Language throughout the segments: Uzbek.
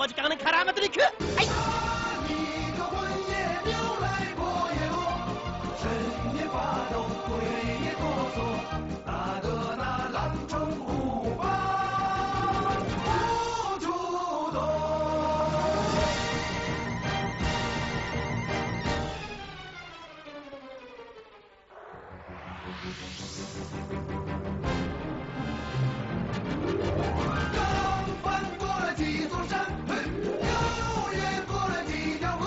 bağcı kanın karamadını kü. Ay! 你个魂也牛来过也落，身也发抖，腿也哆嗦，打得那狼虫虎豹无处躲。刚翻过了几座山，嘿，又越过了几条河，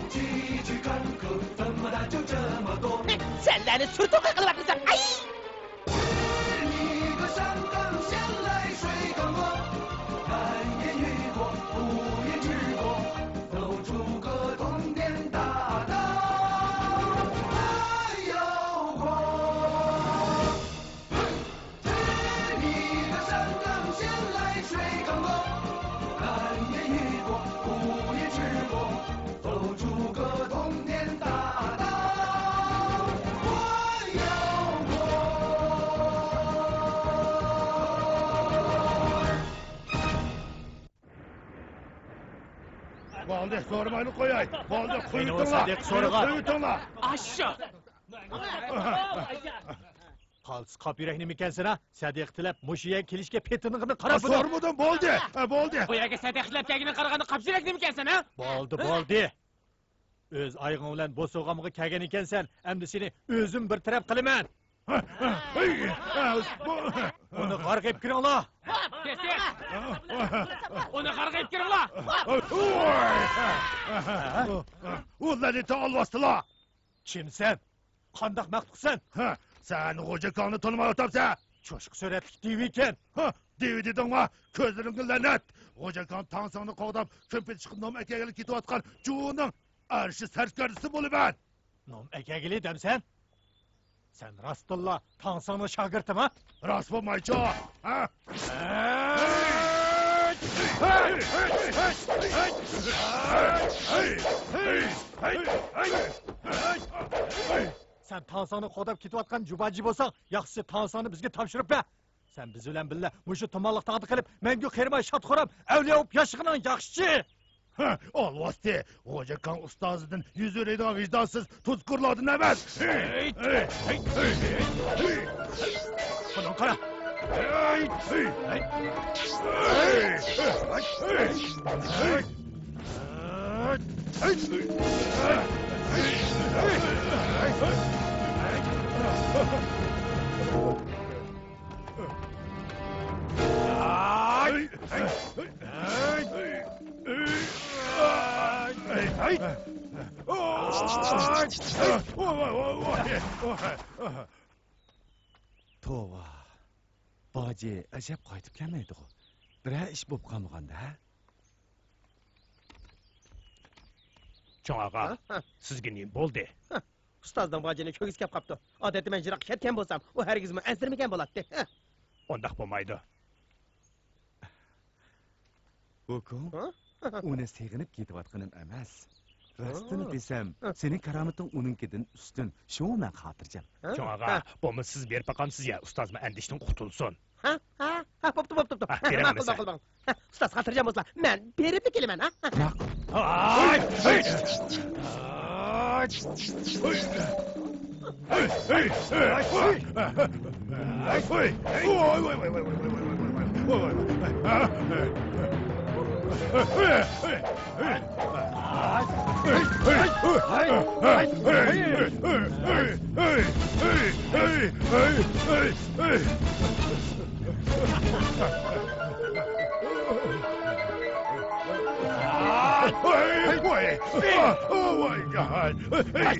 崎岖坎坷，怎么它就这么多？ Sen lanet sürtük akıllı bakırsan. Ay! 一个山岗闲来水更多，看烟雨过，不言吃过，走出个通天大道还有过。一个山岗闲来水更多，看烟雨过，不言吃过，走出个通天大道还有过。 Valide sormayını koyay. Valide Beni kuyutun olsa la. dek soruğa. Kuyutun la. Aşağı! Qaltis qap yürekni mikansan ha? Sadiq tilab mushiyan kelishga petinig'ini Ha, qarab buni. sormadım Valide. Valide. Bu yerga sadaxlab kelgini qaraganda qapchirak demikansan ha? Bo'ldi. O'z ayg'ing bilan bo'sog'amga kelgan ekansan. Endi seni o'zim bir taraf qilaman. Uni qarg'ib kiringlar. Kes! Uni qarg'ayib kiringlar! Ulan eti alvastı la. Kimsan? Qandaq maqtuqsan? Sen hoca kanı tanımay otamsa. Cho'shq suratlik deyib ekan. Devi dedin ma. Közlerimde lanet. Hoca kan tansağını kovdam. Kömpet çıkıp nom ekegeli kitip atkan. Cuğunun arşı sertkarısı bolu ben. Nom akagili demsan? Sen Rastulla tansani shogirdim ha? Rast bo'lmaychi. Ha? Sen tansani qodab ketayotgan jubaji bo'lsang, yaxshisi tansani bizga topshirib ber. Sen biz bilan birga mushu tomonliqda qilib, menga qermay shotxo'ram, avliyo bo'lib yashag'ing yaxshi. Alvasti. Hoca kan ustazının yüzüne vicdansız tuzkurladın hemen. Bunu qara. Tova. Baji ajab qaytib kelmaydi-ku. Biror ish bo'lib qolmaganda, ha? Çoğağa, sizga ne bo'ldi? Ustozdan bojini ko'gis kep qapti. Odatda men jiroq ketgan bo'lsam, u hargizmi ansirmagan bo'ladi. Ondaq bo'lmaydi. Ukum, uni seg'inib ketayotganim emas. Rostini desam, sening karomating uningkidan ustun. Shu men xotirjam. Çoğağa, bunu siz berib baqamsiz ya, ustozma andishdan qutulsun. Ha, bo'pti. Ma'qul. Ustoz xotirjam bo'lsa, men berib kelaman, ha? Oh my God! Hey!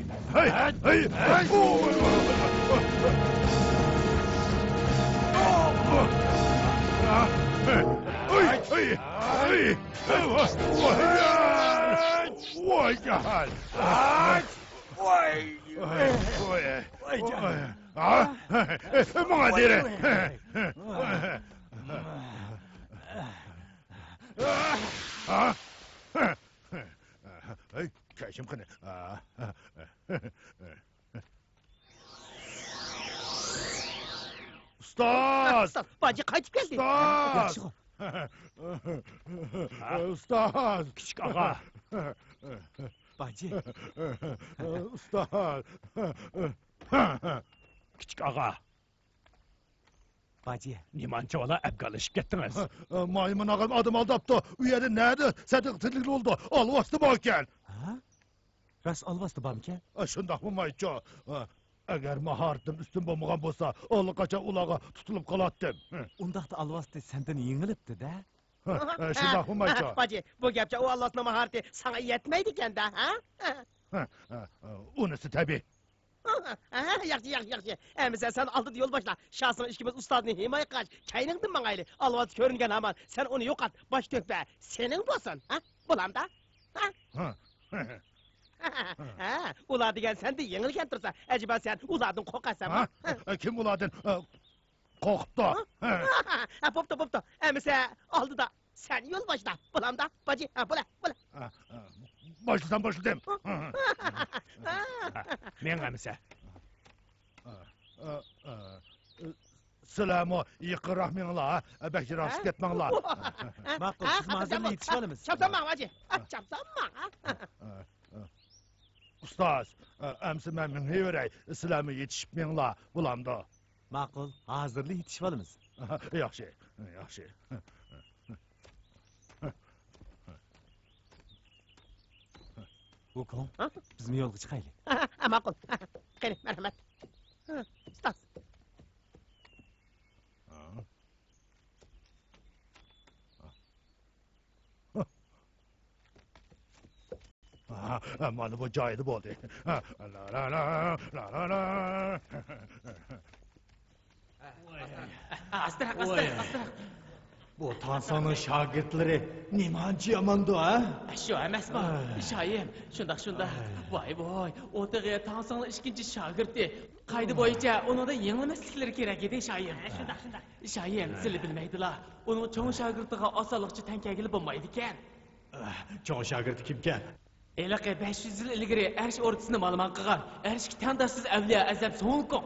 Oh God! Mga dire! Kaşım kını. Ustaz! Bacı qaytib keldi. Ustaz! Yaxshi. Ustoz. Kichik og'a. Baji. Ustoz. Kichik og'a. Baji, nimancha ola abgalashib ketdingiz? Maymun ağam adam aldaptı. U yerda nerede? Sadiqchilik oldu. Alvastı bu ekan. Ha? Ras alvastı barmikan? Shundaqmi maycho? Agar mahoratim ustun bo'lmagan bo'lsa, allaqachon ularga tutilib qolardim. Undaqda alvastı sendan yengilibdi-da. Shundaqmi maycho? Bacı, bu gapcha o Allah'ın mahareti sana yetmeydiken de, ha? Unisi tabii. Yaxşı. Emse sen aldı yol başla. Şahsın işkimiz ustadını himayı kaç. Kaynındın bana aylı. Alvat görüngen aman. Sen onu yok at. Baş dökme. Senin bolsun. Ha? Bulam da. Ula degen sen de yenilken dursa. Acaba sen uladın kokasan mı? Kim uladın? Korktu. Popto. Emse aldı da. Sen yol başla. Bulam da. Bacı. Bula. Başladım. Men amsa. Selamı, yıkı rahminallah. Bekir rahatsız etmenler. Ma'qul, siz ma'zurni yetishib olamiz. Çapsanma bacı. Çapsanma. Ustaz, emsi men mingiverey. Selamı yetişip menler. Bulamda. Ma'qul, hozirli yetishib olamiz. Yaxshi. Ukon, bizni yo'lga chiqaylik. Ma'qul. Qani, marhamat. Ustaz. Mana bu joyida bo'ldi. La. Astra. Bu Tansoning shogirdlari nimancha yomon-da, ha? Shu emasmi? Shoyim, shundoq. Voy, o'tig'i Tansonning ikkinchi shogirdi. Qayda bo'yicha uningda yengilmasliklari kerak edi, shoyim. Shundoq. Shoyim, sizlar bilmaydilar. Uning cho'ng shogirdiga osonlikcha tankagili bo'lmaydi ekan. Cho'ng shogirdi kimkan? Eliqi 500 yil ilgari Arsh o'rdisini ma'lumot qilgan. Arshga tandarsiz avliyo azab so'ngkon.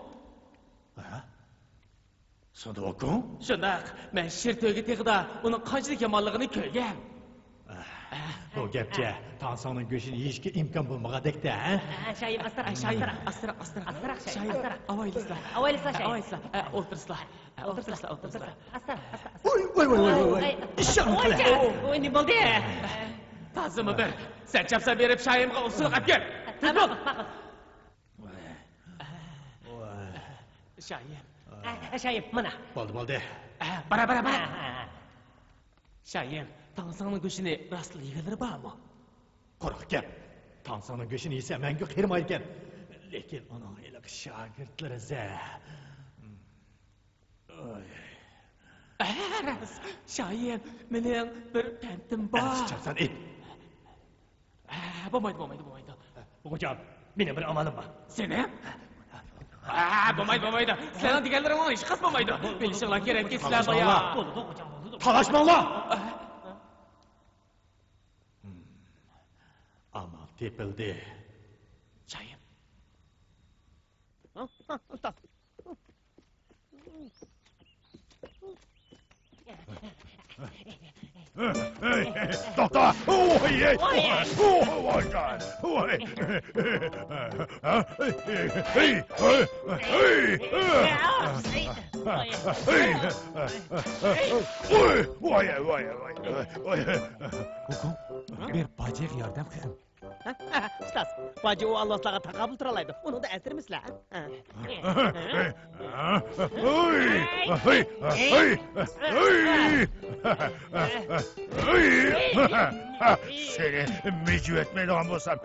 Sonda Ukon? Shundoq, men shirto'ga teg'ida uning qanchalik yomonligini ko'rgan. Bu gapcha Tansoning go'shini yeyishga imkon bo'lmagadek-da, ha? Shoyim, astra. Shoyim, avoylislar. O'ltirsizlar. Astra. Voy. Ishon qila. Voy, nima bo'ldi? Ta'zimi bir. Sen chapsa berib shoyimga usul qilib kel. Ma'qul. Shoyim, mana. Bo'ldi. Bara. Shoyim, Tansonning go'shini rostli yeganlari bormi? Qo'rq gap. Tansoning go'shini yesa menga qirmay ekan. Lekin uning iliq shogirdlari Shoyim, mening bir pantim bor. Chapsan it. Bo'lmaydi. O'g'jon, mening bir amalim bor. Seni? Bo'lmaydi. Sizlarning deganlarim hech qas bo'lmaydi. Bilishinglar kerakki, sizlar boya. Talashmanglar. Amal tepildi. Shoyim. Ustaz. Doktor! Vay can! Ukon, bir bacık yordam qilgin. Ustaz, bacı o Allah'lara takabül turalaydı. Onu da esirmişler. Seni mücü etmeden olsam.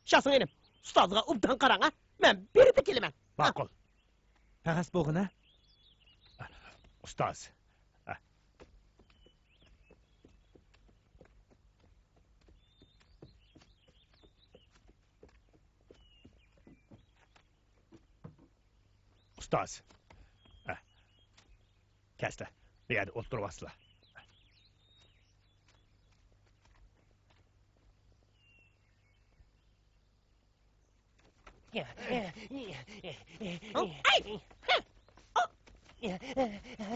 Şahsın enim. Ustazga ubdan karan ha. Ben biri de kelimem. Ma'qul. Qog'oz bo'g'ina. Ustoz. Ustoz. Kasta. Bu yerda o'tirib asla.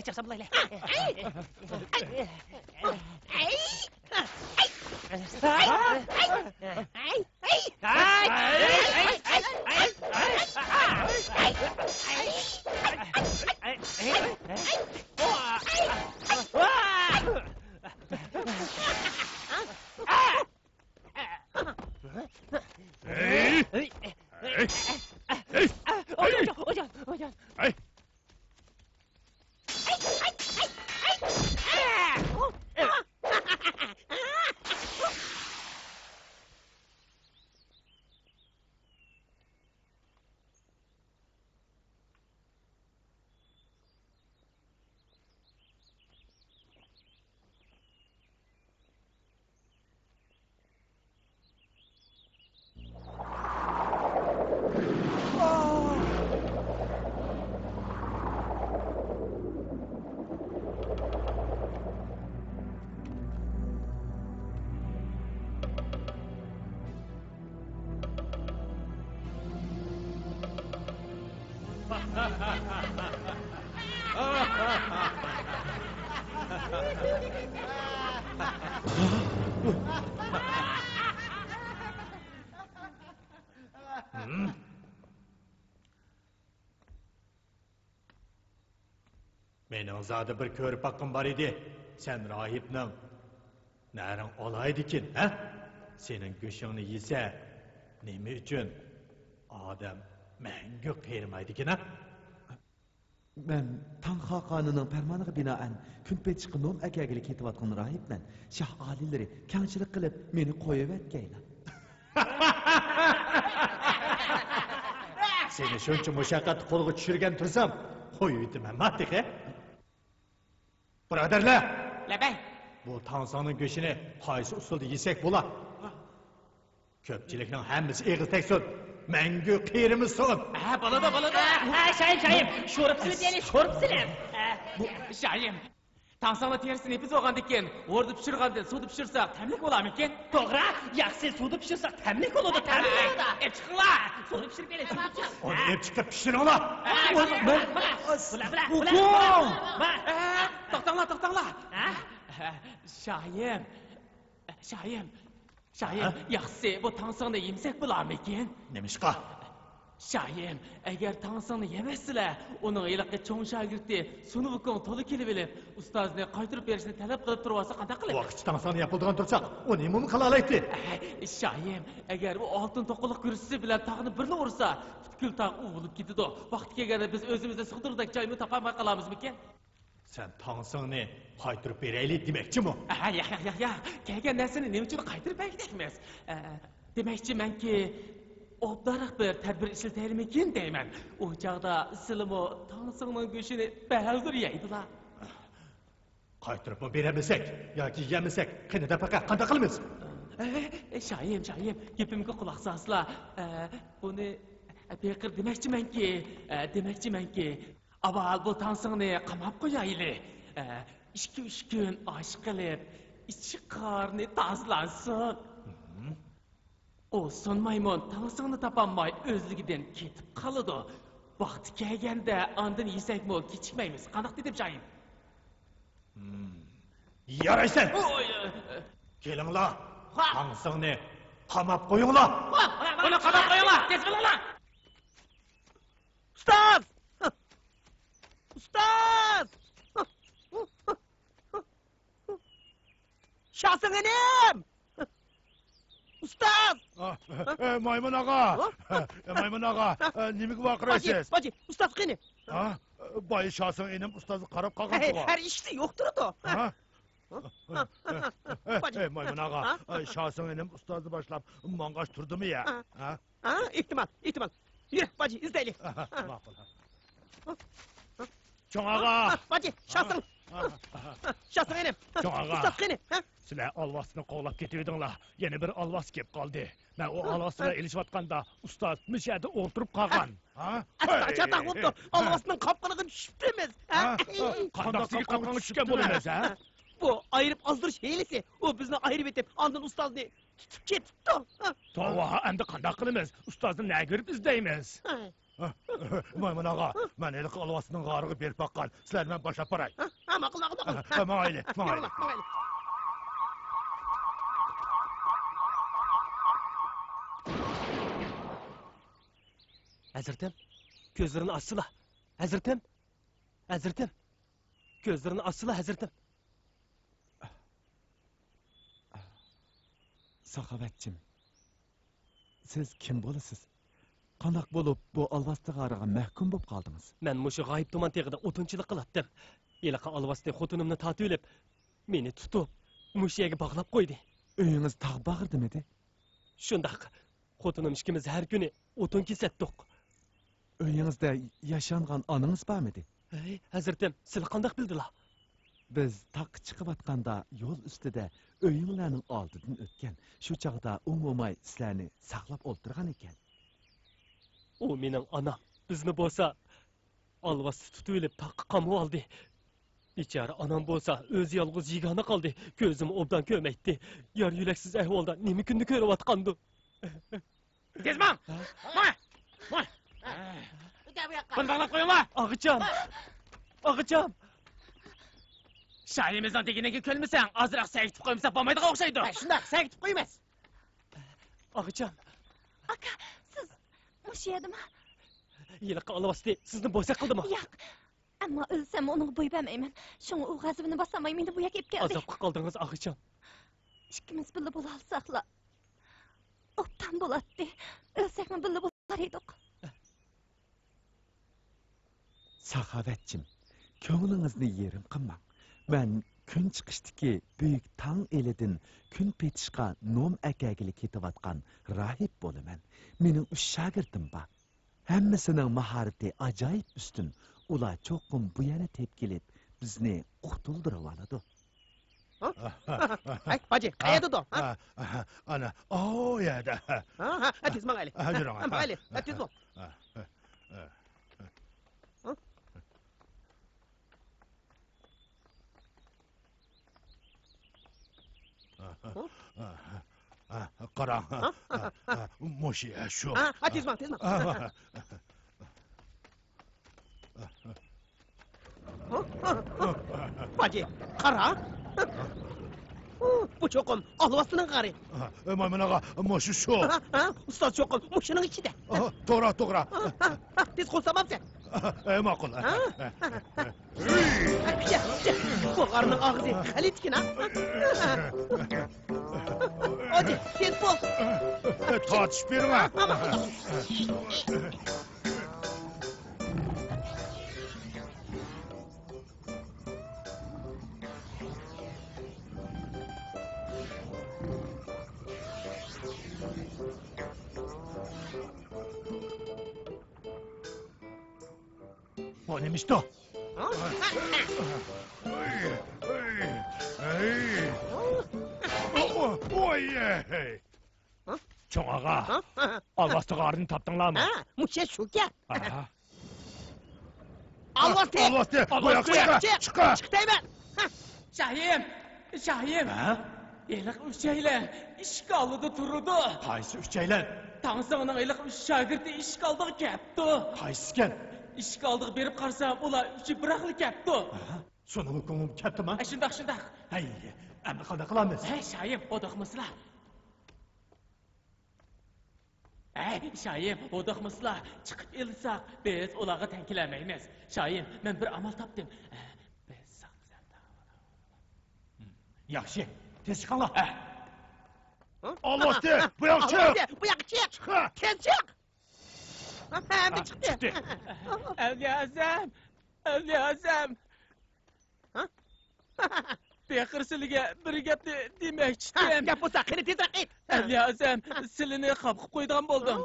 Çıksa bulayla. Hey! Hey! Hey! Hey! Mening zada bir ko'rib haqqim bor edi. Sen rohibning naring olaydikin, ha? Sening go'shingni yesa, nima uchun odam mangu qiymaydikin, ha? Men Tang Xaqonining farmoniga binoan kunpet chiqib nom akagilik ketayotgan rohibman. Shoh oliylari kangchilik qilib meni qo'yib etgaylar. Seni shuncha mushaqqat qo'lga tushirgan tursam, qo'ydim mattiqe. Birodarlar, Labay. bu tansonning go'shini qaysi usulda yesak bo'ladi? Ko'pchilikning hammasi eg'iz teksun. Mangu qiyrimizsin. Balada. Şahim. Şorup silip yani, şorup silip. Şahim. Tansonning terisini epiz olgandikken, o'rda pishirganda suvda pishirsak, tamlik bo'larmikin? To'g'ri, yaxshi suvda pishirsak, tamlik bo'ladi, tamlik bo'ladi. Chiqinglar, suvda pishirib bering, suvda pishir. Onu hep çıkıp pişirin To'xtanglar. Şahim, yaxshi bu tansonni yemsak bo'larmikin? Nemişka? Şahim, eğer tansonni yemezsizlar, uning iliqqa cho'ng shogirdi Sunuvukon to'la kelib elib, ustozni qaytirib berishni talab qilib tursa qanday qiladi? Vaqt tansonu yapıldığın dursak, o nemin kılalaydı? Şahim, eğer bu altın to'qiliq kursisi bilan tog'ni birla ursa, butkul tog' uvilib ketadi. Vaqti kelganda biz o'zimizni sig'dirdak joyni topolmay qolamizmikin? Sen tansonu qaytirib berayli demekçi mi? Yo'q. Kelgan narsani nima uchun qaytirib bergidekmiz? Demakchimanki, obdariq bir tadbir ishlataymikin deyman. U chog'da sizlarmi tansonning go'shini balg'ir yeydilar. Qaytirib mı veremesek, yoki yemesek, qanday fakat qanday qilamiz? Şahim, gapimga quloq solsizlar. Buni beqir demakchimanki, avval bu tansonni qamab qo'yaylik. 2-3 kun osh qilib, ichi qorni tozlansin. O son maymun tansonni topolmay o'zligidan ketib qoladi. Vaqti kelganda ondan yesakmi, kechikmaymiz. Qanday dedim Şahim? Yaraysan! Kelinglar, tansonni qamab qo'yinglar. Uni qamab qo'yinglar, tez bo'linglar. Ustoz! Ustoz! Şahsınım! Ustoz! Maymun ağa! Maymun ağa! Nimik vakırasız? Bacı, ustoz qani? Bayı şahsın enim ustazı qarab qalgan tuğa. Her işte yoktur o. Maymun ağa, şahsın enim ustazı başlap mangaş turdu mu ya? İhtimal. Yürü bacı, izleyelim. Maqul. Çoğ ağa! Bacı, şahsın. Şahsın enim. Çoğ ağa! Ustoz qani? Sizler alvasını qovlap ketiyordinglar. Yeni bir alvas kep qaldı. Ben o alvasına ilişvatqanda ustaz müşahede oturup qalgan. Çatak oldu. Alvasının kapqanığı düşüptümüz. Qandaqsız qapqanı düşkən bo'lamiz, ha? Bu ayırıp azdırış hilesi. O bizni ayırıp etip andın ustaz ne? Tutup ketipti. Tova, endi qandaq qilamiz? Ustozni nä görüp izleymiz? Maymun ağa, men elik alvasının qarığı berip baqqan. Sizler men başa paray. Maqul. Mağayli. Maqul. Hazırdım. Gözlerini açsıla. Hazırdım. Gözlerini açsıla hazırdım. Saxavatchim. Siz kim bo'lasiz? Qanaq bo'lib bu alvasti g'ariga mahkum bo'lib qoldingiz? Men mushu g'oyib tuman tegida o'tinchilik qilatdim. Yiliqa alvasti xotinimni tatib olib, meni tutib, mush yerga bog'lab qo'ydi. Uyingiz tag' bag'irdimidi? Shundaq. Xotinim ikkimiz har kuni o'tin kesatdik. Uyingizda yashangan onangiz bormidi? Hey, hazirdim. Sizlar qanday bildinglar? Biz taqqa chiqayotganda yo'l ustida uyinglarning oldidan o'tgan. Shu chaqda umumay sizlarni saqlab o'ltirgan ekan. U mening onam. Bizni bo'lsa alvasti tutib olib taqqa qamab oldi. Bechora onam bo'lsa o'zi yolg'iz yigona qoldi. Ko'zim obdan ko'maydi. Yar yuraksiz ahvolda nima kunni ko'rayotgandi. Tezman! Moy! Buni bog'lab qo'yinglar! Og'icham! Shayimizdan teginiga kulmasang, ozroq saytib qo'ymasa bo'lmaydigan o'xshaydi. Shundaq, saytib qo'ymas. Og'icham, Aka, siz mush yerdimi? yiliqa alvasti sizni bo'sa qildimi? Yo'q. Ammo o'lsam uni bo'ybamayman. Shunga u g'azabini bosamay meni bu yerga olib keldi. Azobga qoldingiz, og'icham. Ikkimiz birga bo'la olsaqlar. Obdan bo'ladi. O'lsakmi birga bo'lar edik. Saxavatchim, ko'nglingizni yerim qilmang. Men kun chiqishdiki buyuk tang elidan kun petishga nom akagili ketayotgan rahib bo'laman. Mening 3 shogirdim bor. Hammasining mahorati ajoyib ustun. Ular cho'qim bu yana tepkilib bizni qutuldirib oladi. Ay, baji, qayerda do? Ana, o yerda. Tez mangayli. Yuring. Mangayli, tez bo'l. Qarang. Moshi shu. Tez mang. Baji, qara. Bu cho'qim alvasining qari. Maymun ağa, moshi shu. Ustoz cho'qim mushining ichida. To'g'ri. Tez qo'lsamamsan. Ma'qul. Bu qarning og'zi qalitgina. Hadi, tez bo'l. Tortish berma. Bu neymiş to? Oy! Çoğ ağa, alvastı qarını tapdınlar mı? Muşa şu gel. Aha. Alvasti! Bu yakışıklı! Çıkı! Çık deymen! Shayim! Ha? Eliq uchaylar ishqolida turdi. Qaysi uchaylar? Tangsangning eliq 3 shogirdi ishqoldiga ketdi. Qaysikan? Ishqoldiga berib qarsam, ular uchi biraqli ketdi. Şunu ko'nglim ketdimi? Shundaq. Hay, endi qanday qilamiz? Hey Shayim, odoqmisizlar? Shayim, odoqmisizlar? Chiqib elsak, biz ularga tankilamaymiz. Shayim, men bir amal topdim. Biz saqzamda. Yaxshi, tez chiqinglar. Alvasti! Bu yoq çık! Bu yoq çık! Çıkı! Tez çık! Hem çıktı. Çıktı. Azam. Beqirsizlarga bir gapni demoqchidim. Gap bo'lsa, qani tezroq ayt. Azam, sizlarni xalq qo'ydigan bo'ldim.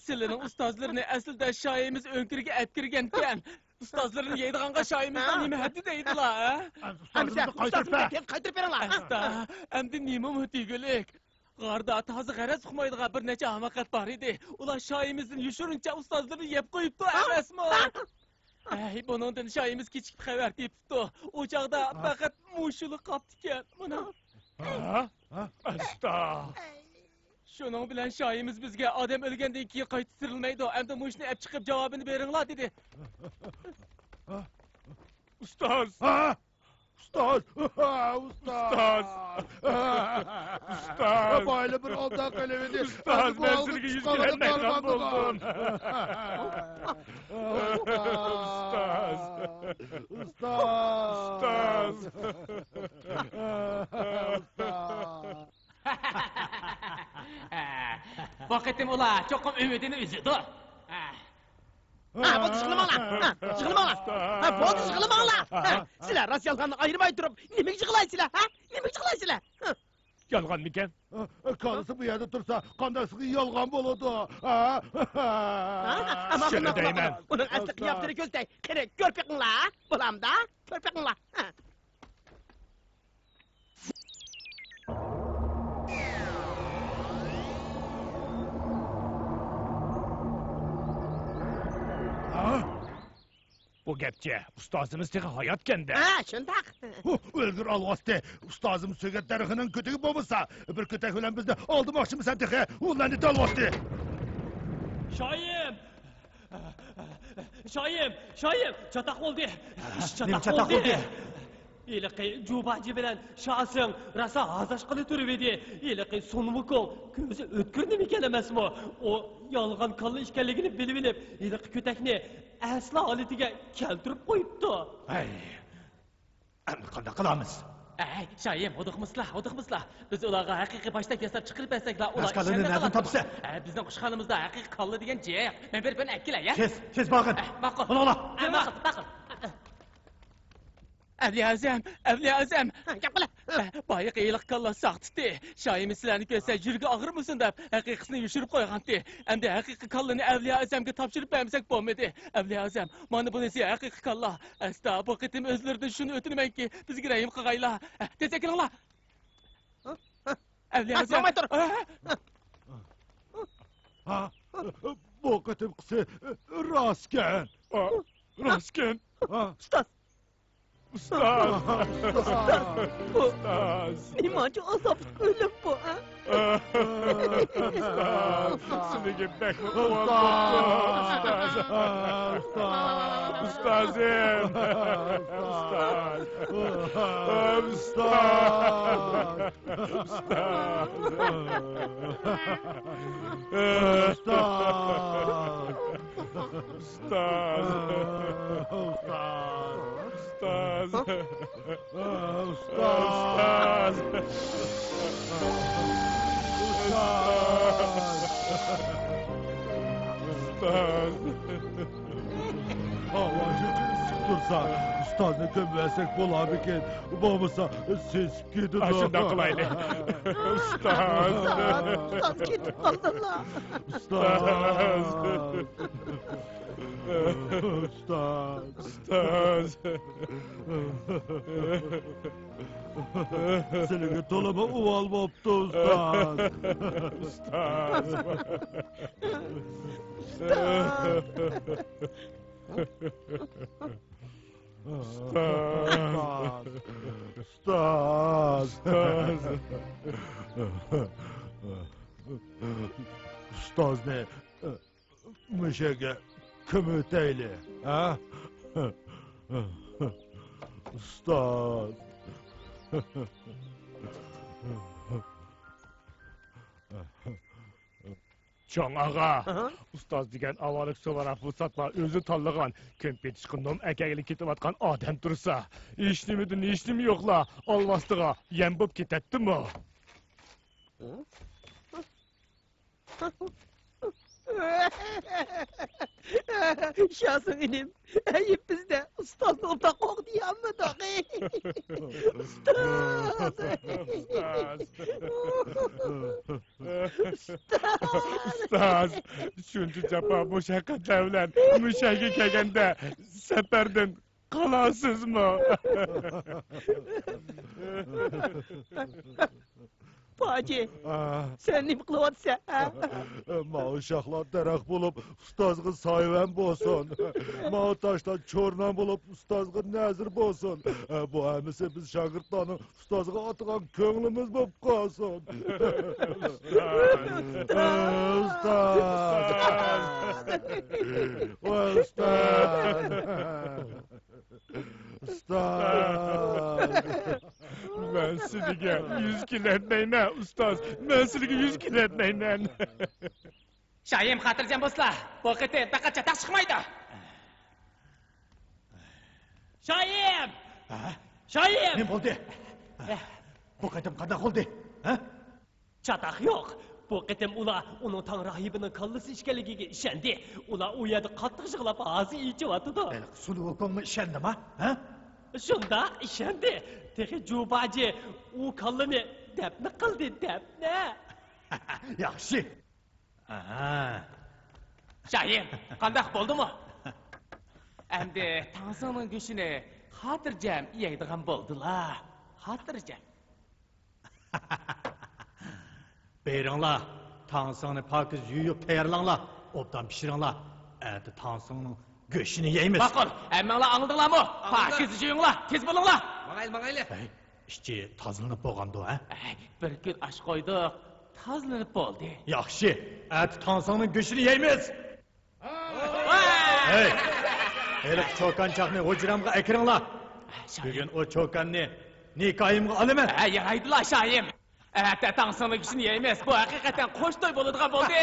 Sizlarning ustozlarini aslida shoyimiz o'nkirga olib kirgan ekan. Ustozlarini yeydiganga shoyimizdan nima haddi deydilar? Ustozimizni qaytirib ber! Tez qaytirib beringlar. Endi nima muhtigilik? G'arda tozi g'araz uqmaydigan bir necha hamoqat bor edi. Ular shoyimizning yushurincha ustozlarini yeb qo'yibdi, emasmi? Bundan shoyimiz kechikib xabar tepibdi. O chaqda faqat mushuli qopdi ekan. Mana. Asta! Şunun bilen şahimiz bizge adam ölgenden keyin qaytırılmaydı. Endi muşni ep çıkıp cevabını beringlar dedi. Ustoz! Ha? Ustaz! Ustaz! Ustaz! Böyle bir ondan kalemedi. Ustaz, ben sizinle yüz gülenmekten buldum. Ustaz! Ustaz! Vakitim ula çokum ümidini üzüdü. Ha, bu çıkılmalar. Ha, çıkılmalar. Ha, bu çıkılmalar. Ha, sizler Rasyalhan'ı ayırmay durup nime çıkılaysılar? Ha? Nime çıkılaysılar? Ha? Yalgan miken? Kalısı bu yerde dursa kandasını yalgan buludu. Ha? Ama Şöyle bunun değmem. bunun aslı kıyafetini gözley. Kere görpek'inla. Bulam da görpek'inla. Ha. Ha? Bu gepçe, ustazımız tığı hayat kendi. Ha, şundak. Ölgür alvastı. Ustazım söget tarixinin kötüğü bulmasa. Bir kötek ölen bizde aldımakçı mı sen tığı? Ulan ne alvastı? Şayim! Şayim! Çatak oldu! Nima çatak oldu? İlaqi Cubacı bilen şahsın rasa azaşqını türüvedi. İlaqi sonumukol gözü ötkür nemiken emasmi? O yalgan kallı işkenligini bilip ilaqi kötekni asla haletiga keltirip qo'yibdi. Ay. Endi qanday qilamiz? Ey, şahim, oduqmıslar. Biz ularga haqiqiy baştak yasab chiqirib bersaklar, ular Başqalarını ishonmay nereden qoladi. topsa? Bizning qushxonamizda haqiqiy qalli degan jiyak. Men bir akkila ya. Kes bakın. Ma'qul. Ola ola. Ma'qul. Avliya Azam. Gap qila. Bayıq iyiliq kalla saqtdi. Şahim sizlarni ko'rsa yurgi og'irmisin deb haqiqisini yushirib qo'ygandi. Endi haqiqiy kallani Avliya Azamga topshirib bermasak bo'lmaydi. Avliya Azam, mana bunisi haqiqiy kalla. Asta bu qitim o'zlaridan shuni o'tinamanki, bizga rahim qilg'aylar. Tezakinglar. Avliya Azam. Ha? Bu kıtım kısı rastken. Roskin! Ha? Ustaz. Ustaz! Ustaz! Nimancı azap ölüm bu, ha? Ustaz! Sizga bek Ustaz! Ustazim! Ustaz! Dursa, ustazını kömürsek bulabiken, babamıza siz gidin. Şundan kılaylı. Ustaz! Ustaz gidip kaldılar. Ustaz! Ustaz! Senin tolama uval boptu ustaz. Ustaz! Ustaz! Ustaz ne? Müşege kümüteyle, ha? Ustaz! Çoğ ağa, ustaz degan avalik so'vara fursatlar o'zi tanlagan, kömpet chiqindim akagilik ketayotgan odam tursa, eshnimi yo'qlar, olvastiga yem bo'lib ketadimi? Şahsın inim. Eyüp bizde ustazla ortak ol diyemedik. Ustaz. Ustaz, shuncha jafo mushaqqatlar bilan mushaga kelganda safardan qolasizmi? Paji, Ah, sen nima qilyapsan? ma uşaqlar dərək bulub ustazğı sayıvan bolsun. Ma taşlar çornan bulub ustazğı nəzir bolsun. Bu əmisi biz şagirdlərin ustazğı atılan könlümüz bop qalsın. Ustaz! Ustaz! Ustaz! Ben sizge 100 kilo etmeyne ustaz. Ben sizge 100 kilo etmeyne. Shayim xotirjam bo'lsizlar. Bu qete taqacha taq chiqmaydi. Shayim! Shayim! Ne oldu? Bu kadın qanday oldu? Ha? Çataq yo'q. Bu qitim ular uning tang rahibining kallasi ishkanligiga ishondi. Ular u yerda qattiq yig'lab og'zi ichyotidi. Sulu okunmu işendim ha? Shunda ishondi. Texi Jubaji u kallani dafna qildi, dafna. Yaxshi. Aha. Shayim, qandaq bo'ldimi? Endi Tansoning go'shini xotirjam yeydigan bo'ldilar. Xotirjam. Beyranlar, tansını pakiz yuyup tayarlanlar. Obdan pişirinlar. Adi tansının göğsünü yeyimiz. Ma'qul, hammanglar anladinglarmi? Pakiz yeyinglar, tez bo'linglar. Mangayli. İşçi tazlanıp boğandı ha? Bir kun osh qo'ydik, tozlanib bo'ldi. Yaxshi, adi tansının göğsünü yeyimiz. Hey! Elik çokançakni hujramga akiringlar. Bugün o çokanni nikahimga olaman. Yaraydilar Shayim. Ata Tansoning go'shini yeymiz. Bu haqiqatan qo'sh to'y bo'ladigan bo'ldi.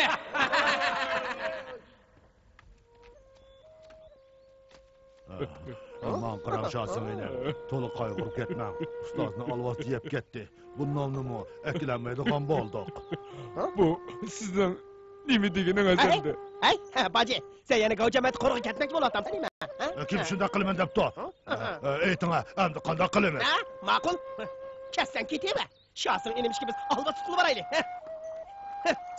Aman qıramşasın elə. Tolu qayğırıb getməm. Ustazını alvası yeyib getdi. Bundan nimo əkilenməydiğən bolduq. Bu sizden nimi diginin esendi. Hey, Paji, sen yana gavjamat qo'rg'i ketmak bo'lyapsan nima? Kim shunda qilaman debdi? Ayting'a, endi qanday qilaman? Ha? Ma'qul. Kessan ketaymi? Shosing inimishki biz alva tutulib boraylik.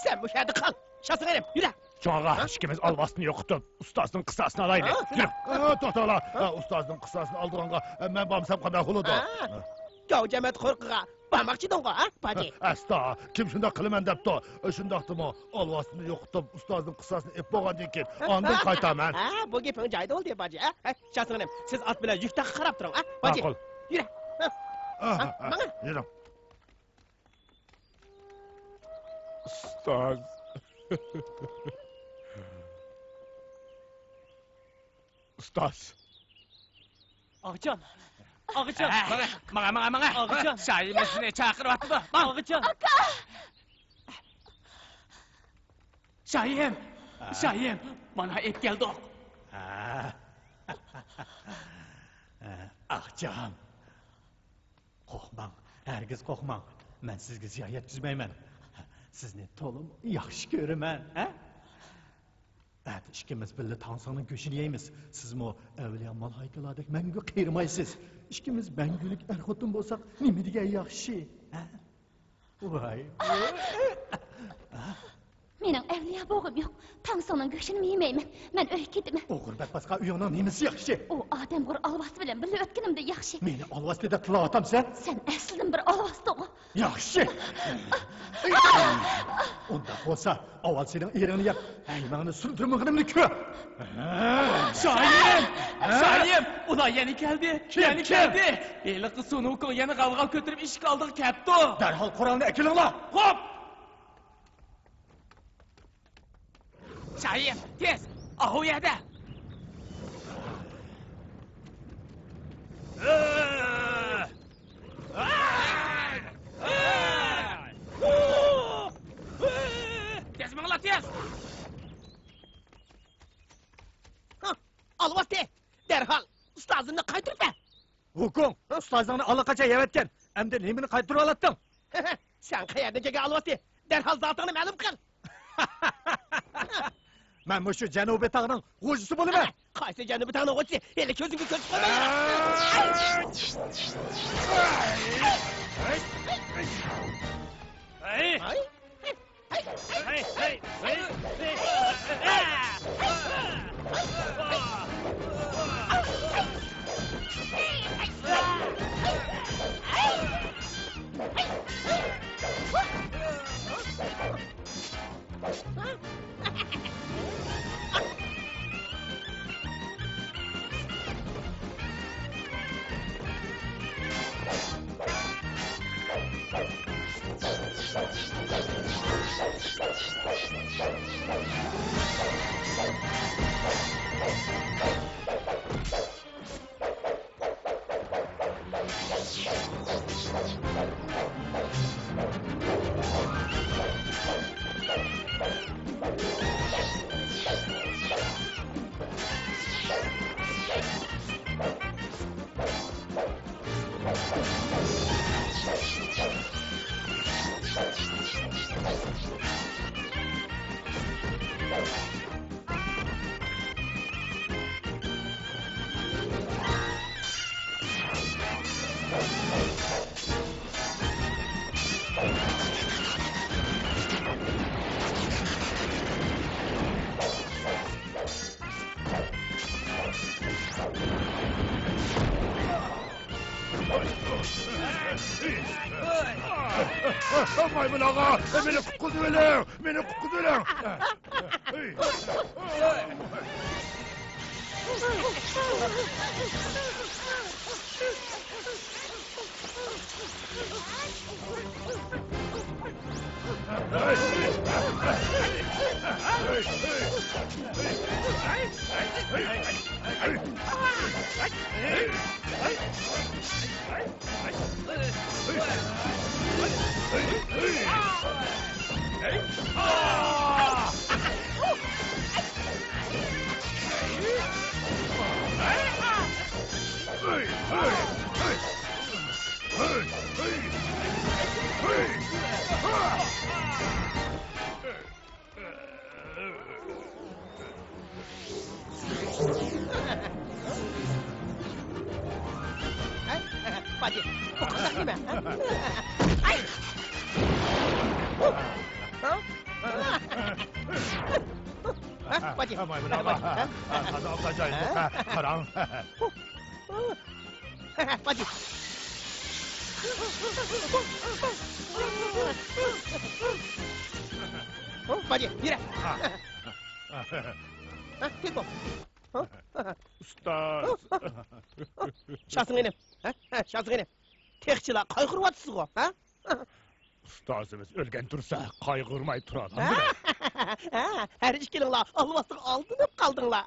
Sen bu yerda qal. Shosing inim, yura. Çoğa, ikimiz alvasını yoxutub ustazının qısasını alaydı. Yürü. To'xtala. Ustazının qısasını aldığanğa mən bamsam qanday huludu? Gavjamat qo'rqiga bormoqchiding-ku, ha, Paji? Asta, kim shunda qilaman debdi? Shundaqdimi? Alvasını yoxutub ustazının qısasını ep bo'lgandan keyin ondan qaytaman. Ha, bu gaping joyida bo'ldi, Paji, ha? Shosing inim, siz ot bilan yukda qarab turing, ha, Paji? Ma'qul. Yura. Mana. Yürü. Ustaz. Ustaz. Og'jon. Og'jon. Mana. Og'jon. Shayim seni chaqiryapti. Og'jon. Shayim, mana et keldik. Ahcan. Qorxmang, hergiz qo'rqmang. Men sizga ziyorat tuzmayman. Sizni to'lim yaxshi ko'raman, ha? Adi ikkimiz birga Tansoning go'shini yeymiz. Sizmi avliyo malaikalardek mangu qiyirmaysiz. Ikkimiz mangulik er-xotin bo'lsak, nima degan yaxshi, ha? Voy. Mening evliya bo'g'im yo'q. Tansoning go'shini yeymayman. Men uyga ketaman. O'g'irbat boshqa uyingning nimasi yaxshi? U odamg'ur olvas bilan birga o'tganimda yaxshi. Meni olvasida qilayotamsan? Sen aslidan bir olvasding. Yaxshi. Unda bo'lsa, avval sening eringni yap, aymag'ini surdirmag'inimni ko'r. Shayim, ular yana keldi. Yana keldi. Eli qisuni ukol yana g'avg'al ko'tarib eshik oldiga kelibdi. Darhol Qur'onni akilinglar. Xo'p. Shayim, tez. Ahu yerda. Tez mangla tez. Alvasti, derhal ustozimni qaytirib ber. Hukm, ustozingni allaqachon yevatgan. Endi nimani qaytirib olatding? Sen qayerdan kelgan Alvasti? Derhal zotingni ma'lum qil. Men bu shu Janubiy tog'ning g'o'jisi bo'laman. Qaysi Janubiy tog'ning g'o'jisi? Eli ko'zingga ko'z qo'yma. Maymun ağa, beni kuduveler, beni kuduveler. Bacı, bu kadar değil mi? Ay! Bacı, Maymun ağa, kaza atacağız bu karan. Bacı. Bacı, yürü. Gel bu. Ustaz. Şahsın enim. Şahsın enim. Tekçiler kaygırıvatsız o. Ustazımız ölgen dursa kaygırmay turalım. Her işkilinla almasın aldınıp kaldınla.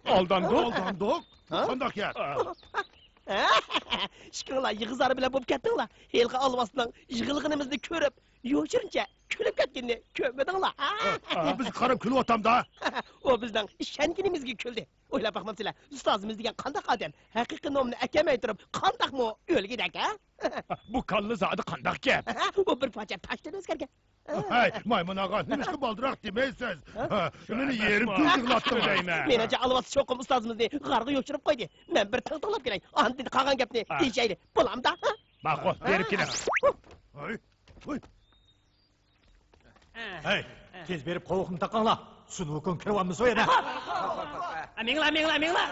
Aldandık. Kandak yer. Şükürler yığızları bile bulup kettinla. Helga almasından yığılgınımızı körüp, yoğuşurunca külüp ketkenini köpmedinla. Biz karım külü otam da. O bizden şenginimizge küldü. Öyle bakmam size, ustazımız degen kandak adam. Hakiki nomunu ekemey durup, kandak mı öyle gidek ha? Bu kanlı zadı kandak gep. O bir parça taştan özgerge. Hey, maymun ağa, nemişki baldırak demeysiz. Beni yerim tüzgülattım deyme. Menece alıvası çokum ustazımızı kargı yoşurup koydu. Ben bir tıltılap geleyim. Ahın dedi kagan gepni diyeceğini. Bulam da. Bak o berikine. Hey, hey. Hey, tez berip qovuqni taqanla. Sunukun kirvanmız o yana. Mingla.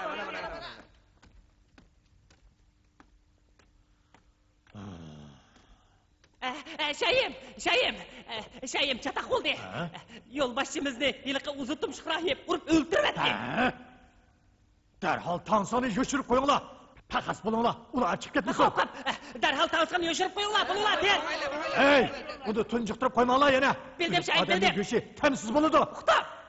Şeyim çatak oldu. Yolbaşçımızı yılıkı uzuttum şıkrahiyip vurup öldürüp etti. Derhal tansani yoşurup koyunla. Takas bulunla. Ula çık ketmesin. Kap. Derhal tansını yoşurup bulunlar der. Hey, bunu tuncuqtırıp koymanla yana. Bildim şeyim, bildim. Adamın göşü temsiz buludu. Muhtar.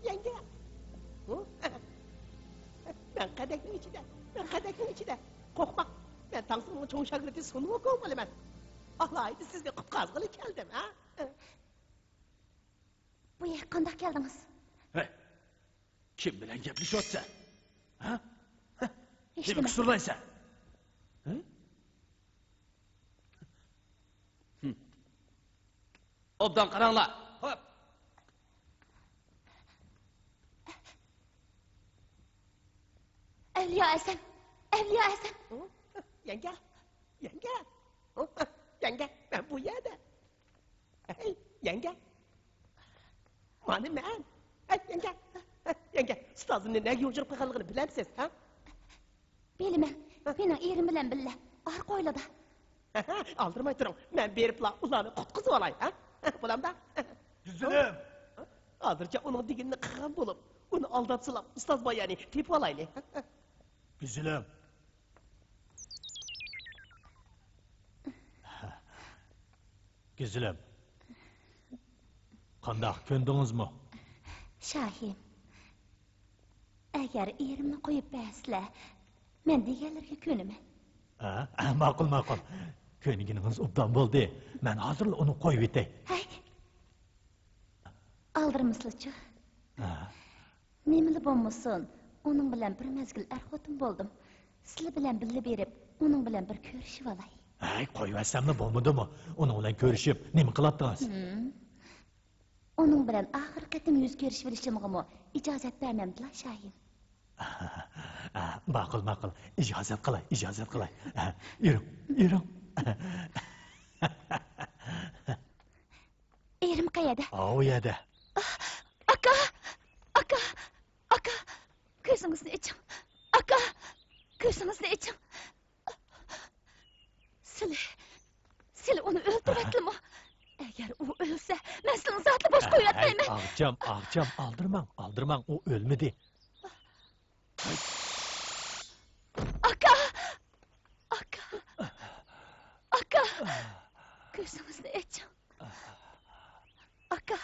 Yenge. Ben kadeknin içinde. Korkma. Ben Tansın'ın çoğun şagirdi sonu okumali ben. Allah haydi sizge kutkazgılı geldim ha. Bu yer kandak geldiniz. Hey, kim bilen gepmiş otsa? Ha? Hiç Kim demem. kusurlaysa? Obdan karanla. Hop. Evliya Esen. Yenge. Yenge ben bu yerde. Hey yenge. Mana men. Yenge. Yenge, ustozimni nega yo'jirib qo'yganligini bilamsiz, ha? Bilaman. Mening erim bilan billa. Arqoylada. Aldırmay turing. Men beripla ularni qutqizib olay, ha? Bo'lamda? Güzelim. Hozircha uning deganini qilgan bo'lib, uni aldab silab ustoz boyani tepib olaylik. Güzelim. Güzelim. Qandaq ko'ndingizmi? Shohim. Agar erimni qo'yib bersizlar, men deganlarga ko'naman. Ma'qul, ma'qul. Ko'nginingiz obdan bo'ldi. Men hozir uni qo'yib etay. Hay. Aldırmışlıçı. Nemili bo'lmasin, onun bilan bir mezgil erxotim bo'ldim. Sizlar bilan billa berib, onun bilan bir ko'rishib olay. Ay, qo'yvasammi bo'lmadimi? Uning bilan ko'rishib, nima qilyapsiz? Onun bilan oxir qatim yuz ko'rishib olishimga ijozat bermamdilar, Shohim. Ma'qul, ma'qul. Ijozat qilay, ijozat qilay. Yuring, yuring. Erim qayerda? O yerda. Aka! Aka! Aka! Ko'zingizni iching. Aka! Ko'zingizni iching. Sizlar uni o'ldiryaptimi? Agar u o'lsa, men sizni zotli bosh qo'yayotmayman. Ağcam, aldırmang, o ölmedi. Aka! Aka! Aka! Ko'zingizni iching. Aka!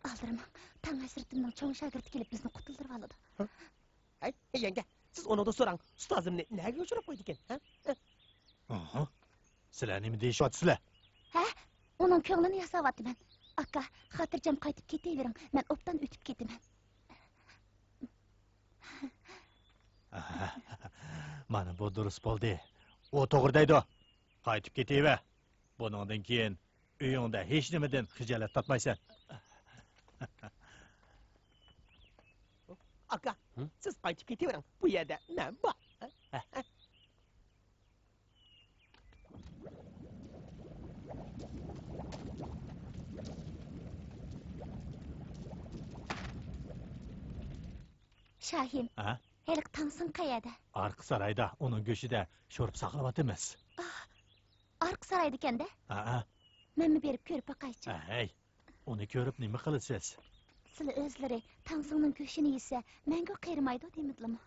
Aldırmang. Tang Hazretimning cho'ng shogirdi kelib bizni qutuldirib oldi. Ay, yenge, siz onu da so'rang. Ustozimni nega o'chirib qo'ydi ekan, ha? Sizlar nima deyishyapsizlar? Ha? Uning ko'nglini yasayapman. Aka, xotirjam qaytib ketavering. Men obdan o'tib ketaman. Mana bu durust bo'ldi. O to'g'ri deydi. Qaytib ketaver. Buningdan keyin uyingda hech nimadan xijolat topmaysan. Aka, siz qaytib ketavering. Bu yerda men bor. Shohim, heliq Tangsin qayerda? Arqi saroyda, uning go'shida sho'rib saqlayapmiz. Arqi saroyda ekanda? Menmi berib ko'rib boqaychi. Hey, uni ko'rib nima qilasiz? Sizlar o'zlari Tangsinning go'shini yesa, menga qiyirmaydi demidlarmi?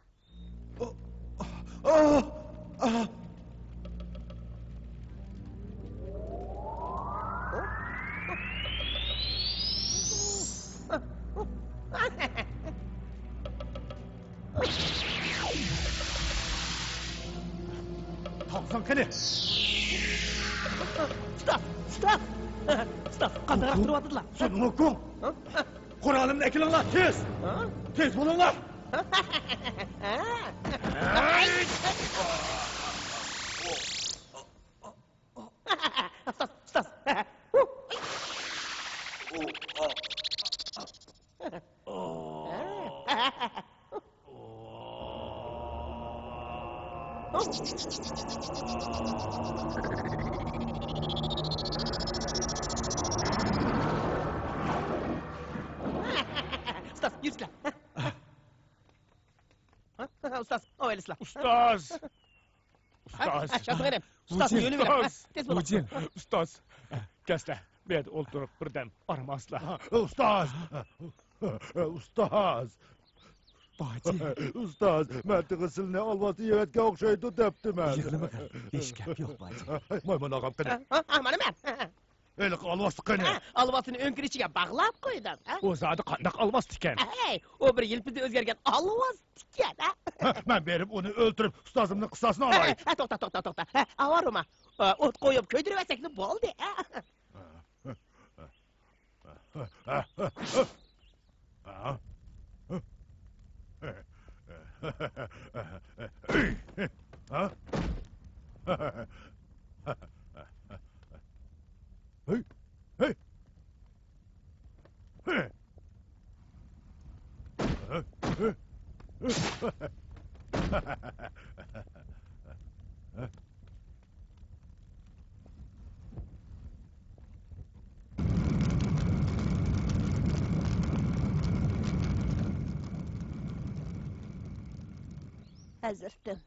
Tangsin qani? Stop! Qanday turyaptilar? Sen okum. Qur'onimni akilinglar, tez! Tez bo'linglar! Ustoz! Ustoz, yürüsüler. Ustoz, o öylesler. Ustoz! Şatı vereyim. Ustoz, yönü vereyim. Tez bulun. Mucin, ustoz. Kesler, bu yerda o'ltirib birdan aramaslar. Ustoz! Ustoz! Ustoz, men tig'isilni olmasi yevatga o'xshaydi debdiman. Yig'lama qil, hech gap yo'q baji. Maymun og'am qani? Mana men. Eliq olmasi qani? Alvasını ön kirişiga bağlap koydum. O'zadi qandaq olmas ekan. Hey, o bir yilpizde o'zgargan alvas tikan. Men berib uni o'ltirib ustozimning qissasini olay. To'xta. Avarma. O't qo'yib ko'ydirib olsak bo'ldi. Hey! Hazretim,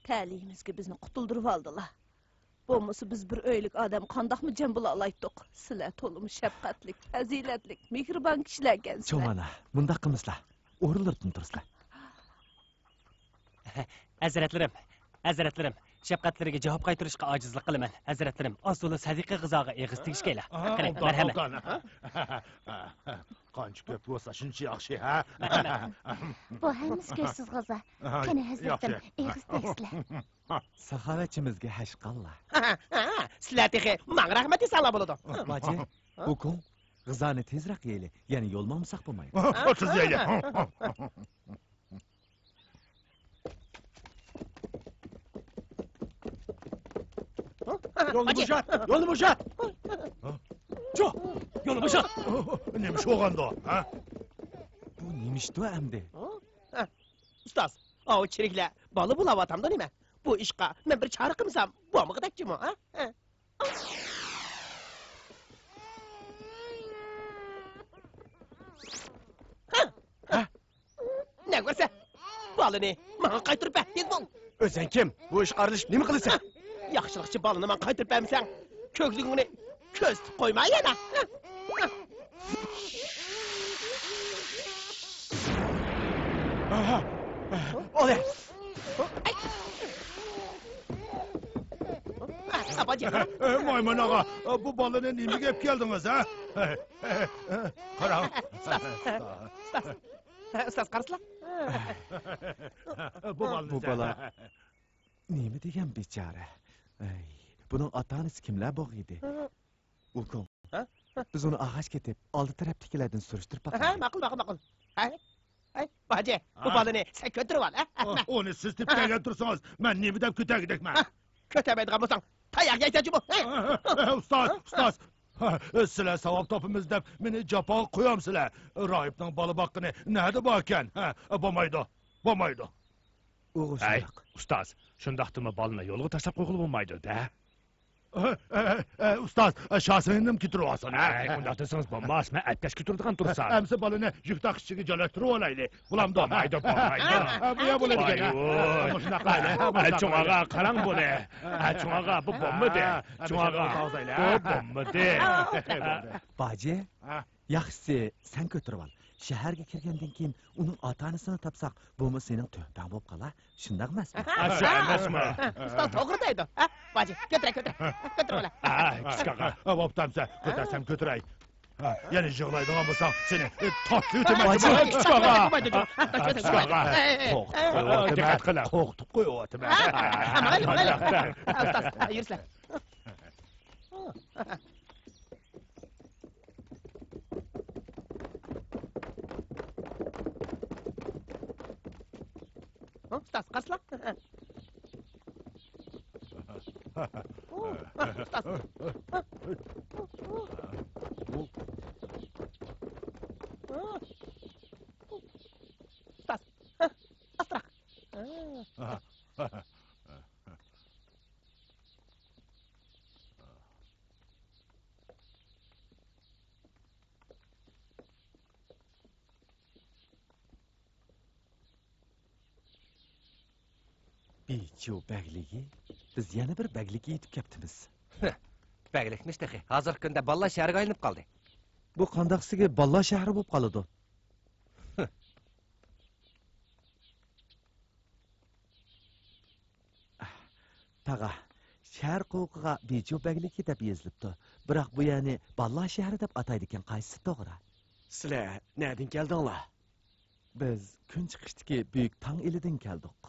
talihimizga bizni qutuldirib aldılar. Bo'lmasa biz bir öylik adam qandaqmı jam bo'la olaydik. Sizlar to'limi shafqatlik, fazilatlik, mehribon kishilar ekansizlar. Cho'mana, bundaq qilmaslar. O'rinlardan tursizlar. Hazratlarim, shafqatlariga javob qaytarishga ojizlik qilaman. Hazratlarim, asuli sadiqa g'izoga eg'iz tegishgaylar. Qarang, marhamat. Qancha ko'p bo'lsa shuncha yaxshi, ha? Bu hammasi ko'zsiz g'azo. Qani hazratim, eg'iz tegsizlar. Saxovatchimizga hashqalla. Sizlar texe, menga rahmat desanglar bo'ladi. Baji, ukum, g'izoni tezroq yeyli, ya'ni yo'lmasak bo'lmaydi. O'tiz yeyli. Yo'lni bo'shat, yo'lni bo'shat. Cho, yo'lni bo'shat. Nemish o'g'anda, ha? Bu nemishdi endi? Ustoz, o chiriklar bola bo'layotamda nima? Bu ishqa men bir chora qilsam, bo'lmag'idakchimi, ha? Ne ko'rsa? Bolani menga qaytirib ber, tez bo'l. O'zing kim? Bu ish qarilishib nima qilasan? Yaxshilikchi bolani men qaytirib bermasang, ko'kligingni ko'z tutib qo'yma yana. Ola. Sabaji. Maymun ağa, bu balını nimaga olib keldingiz, ha? Qarang. Ustoz qarasizlar? Bu balını. Bu bala nima degan bechora? Ay, buning ota-onasi kimlar bor edi? Ukum. Biz uni ag'ash ketib, oldi tarafdagilardan surishtirib Ha, boqamiz. ma'qul. Ay, baji, bu bolani sen ko'tarib ol, ha? Onu siz tiptagan tursangiz, men nima deb ko'tagidakman? Ko'tarmaydigan bo'lsang, tayoqga aytachim bu. Ustoz. Sizlar savob topimiz deb meni jafoga qo'yamsizlar. Rohibning bola boqqini nada bor ekan? Bo'lmaydi. O'g'il Ay, shundoq. ustoz, shundaqdimi bolni yo'lga tashlab qo'yib bo'lmaydi-da? Ustoz, shosingnim kitiryapsan. Ay, undaq desangiz bo'lmas, men aytashga turadigan tursan. Amsa balini yuk taqishchiga joylashtirib olaylik. Bulamda Bo'lmaydi. Bu ya bo'ladi ekan. Ay, cho'ng'aga qarang buni. Ay, cho'ng'aga bu bo'lmadi. Cho'ng'aga bu bo'lmadi. Baji, yaxshisi sen ko'tarib ol. Shaharga kirgandan keyin uning ota-onasini topsaq, bo'lma sening to'pang bo'lib qolar. Shundaq emasmi? Shu emasmi? Ustoz to'g'ri deydi. Ha, baji, ko'tir. Ko'tirib ol. Ay, kichkaga. Bo'ptamsa, ko'tarsam ko'tiray. Yana yig'laydigan bo'lsang, seni totli o'taman. Kichkaga. Kichkaga. Diqqat qiling. Qo'rqitib qo'yapman. Mayli. Ustoz, yursizlar. Ustoz, qarasizlar? Ustoz. Ustoz. Astroq. Becho bagligi. Biz yana bir baglikka yetib kelibmiz. Baglikmish texi. Hozir kunda Balla shahriga aylanib qoldi. Bu qandaqsiga Balla shahri bo'lib qoladi. Taga, shahar qo'qiga Becho bagligi deb yozilibdi. Biroq bu ya'ni Balla shahri deb ataydi ekan, qaysi to'g'ri? Sizlar nerdan keldinglar? Biz kun chiqishdagi buyuk tong elidan keldik.